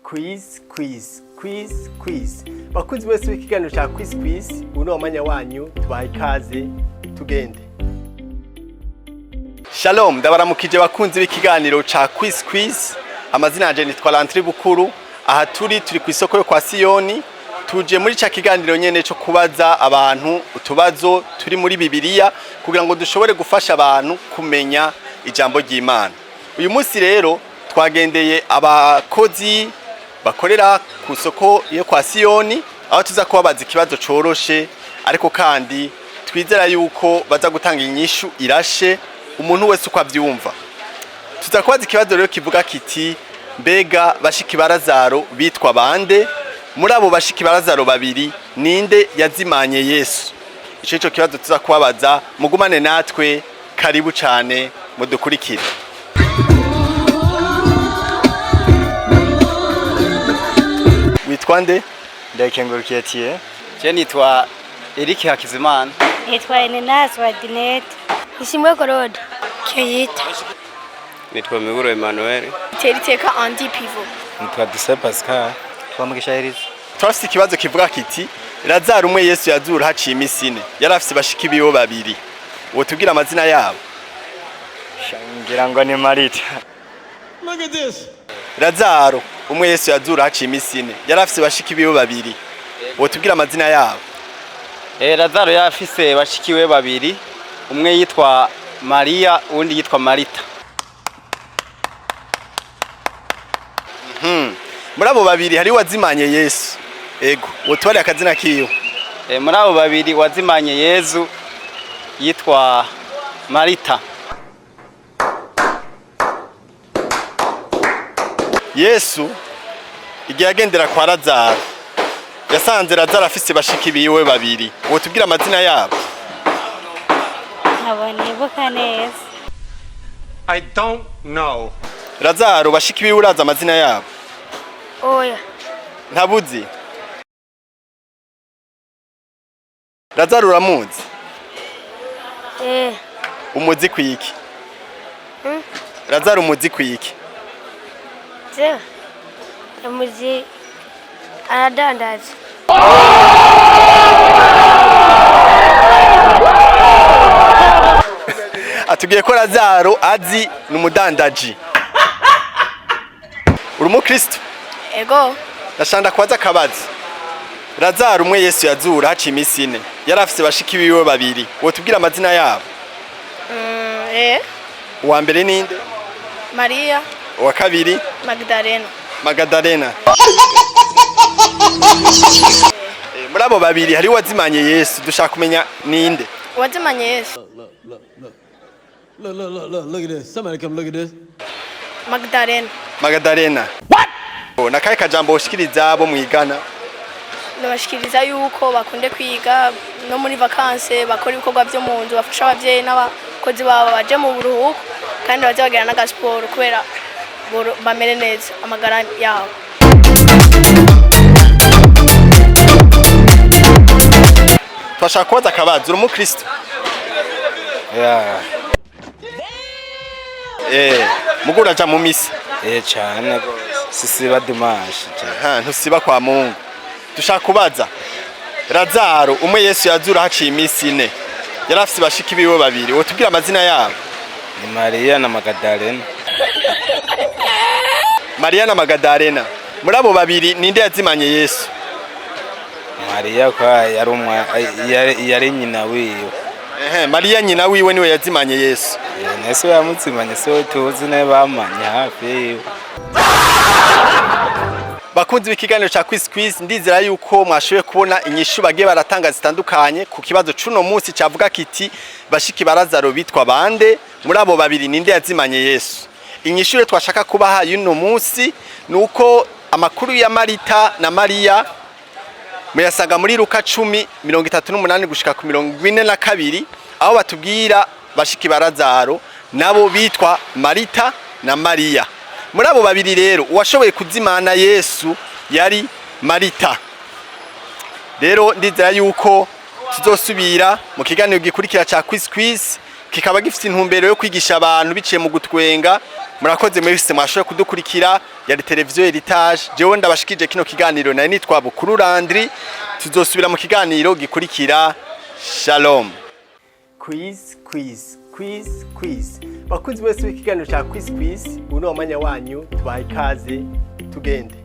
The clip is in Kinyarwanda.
quiz. Bakunzi bose w'ikiganiro cha quiz. Uno wamanya wanyu tubaha ikaze tugende. Shalom, ndabaramukije bakunzi b'ikiganiro cha quiz. Amazina yanje nitwa Lantri Bukuru. Aha turi ku isoko yo kwa Siyoni. Tuje muri cha kiganiro nyene cyo kubaza abantu utubazo turi muri Bibiliya kugira ngo dushobore gufasha abantu kumenya ijambo ry'Imana. Uyu munsi rero twagendeye abakozi bakorera ku soko yo kwa Siyoni aho tuza kubabaza ikibazo coroshe ariko kandi twizera yuko baza gutanga inyishu irashe umuntu wese uko avyumva. Tuza kubaza ikibazo rero kivuga kiti mbega bashiki ba Lazaro bitwa bande? Muri abo bashiki ba Lazaro babiri ninde yazimanye Yesu? Ico kibazo tuza kubabaza, mugumane natwe, karibu cyane mudukurikire. Witwa nde? Ndakengurukiye tie. Je nitwa Eric Hakizimana. Nitwa Enenas wa Dinet. Ishimwe Korode. Keyita. Nitwa Miguro Emmanuel. Teriteka Andy Pivo. Nitwa Duse Pascal. Twamugisha Heriza. Twafite ikibazo kivuga kiti Lazaro umwe Yesu yazura haciye iminsi ine. Yarafise bashiki bibo babiri. Wo tubwira amazina yabo. Shangira ngo ni Marita. Look at this. Lazaro umwe Yesu yazura haciye iminsi ine. Yarafise bashiki bibo babiri. Wo tubwira amazina yabo. Lazaro yafise bashiki we babiri. Umwe yitwa Maria, undi yitwa Marita. Muri abo babiri hari wazimanye Yesu. Ego, wotwari akazina kiyo. Muri abo babiri wazimanye Yesu yitwa Marita. Yesu igihe agendera kwa Lazaro yasanze Lazaro afise bashiki biwe babiri. Wotubwira amazina yabo. Abanibuka neza. I don't know. Lazaro bashiki biwe uraza amazina yabo. Oya. Ntabuzi. Lazaro uramuzi? Umuzi kwiki? Lazaro umuzi kwiki? Umuzi aradandaza. Atubwiye ko Lazaro azi n'umudandaji. Uri umukristo? Ego. Ndashanda kwaza akabazo. Lazaro umwe Yesu yazura haciye iminsi ine. Yarafise bashiki biwe babiri. Wotubwira amazina yabo. Uwa mbere ninde? Maria. Uwa kabiri? Magdalena. Muri abo babiri hari wazimanye Yesu, dushaka kumenya ninde? Wazimanye Yesu. Look at this. Somebody come look at this. Magdalena. What? Nakaye kajambo ushikiriza abo mwigana. Ndabashikiriza yuko bakunde kwiga no muri vacances bakora ibikorwa byo mu nzu bafasha abavyeyi n'abakozi babo baje mu buruhuko kandi baje bagera na gasport kubera bamere neza amagara yabo. Twashaka kubaza akabazo, uri umukristo? Yeah. Mugura aja mu misi. Cyane gose. Sisiba dimanche. Ntusiba kwa Mungu. Dushaka kubaza Lazaro umwe Yesu yazura haciye iminsi ine. Yarafise bashiki biwe babiri. Wotubwira amazina yabo. Ni Maria na Magdalena. Maria na Magdalena. Muri abo babiri ninde yazimanye Yesu? Maria kwa yari nyina wiwe. Maria nyina wiwe niwe yazimanye Yesu. Yesu yamuzimanye so tuzi ne bamanye hafi. Bakunzi b'ikiganiro cha quiz ndizera yuko mwashoboye kubona inyishu bagiye baratanga zitandukanye ku kibazo cuno munsi cavuga kiti bashiki ba Lazaro bitwa bande? Muri abo babiri ninde yazimanye Yesu? Inyishu twashaka kubaha yuno munsi nuko amakuru ya Marita na Maria muyasanga muri Luka 10:38 gushika ku 42 aho batubwira bashiki ba Lazaro nabo bitwa Marita na Maria. Muri abo babiri rero uwashoboye kuzimana Yesu yari Marita. Rero ndizera yuko tuzosubira mu kiganiro gikurikira cha quiz kikaba gifite intumbero yo kwigisha abantu biciye mu gutwenga. Murakoze mwese mwashoboye kudukurikira. Yari televiziyo Heritage, jewe ndabashikije kino kiganiro nari nitwa Bukuru Landry. Tuzosubira mu kiganiro gikurikira. Shalom. Quiz. Bakunzi bose w'ikiganiro cha quiz, uno mwanya wanyu tubaha ikaze tugende.